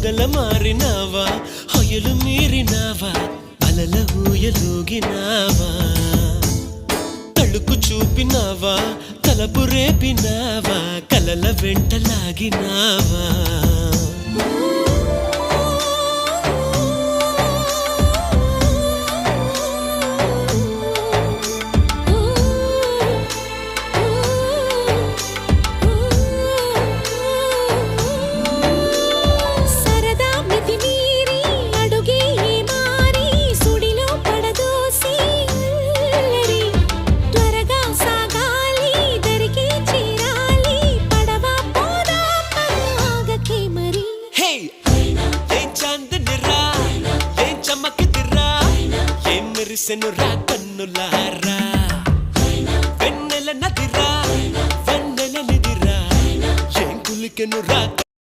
మొగల మారినావా హొయలు మీరినావా అలల ఊయలూగినావా తళుకు చూపినావా తలపు రేపినావా కలల వెంటలాగినావా మెరిసెనురా కన్నులారా వెన్నెల నదిరా వెన్నెల నిదిరా ఏం కులికెనురా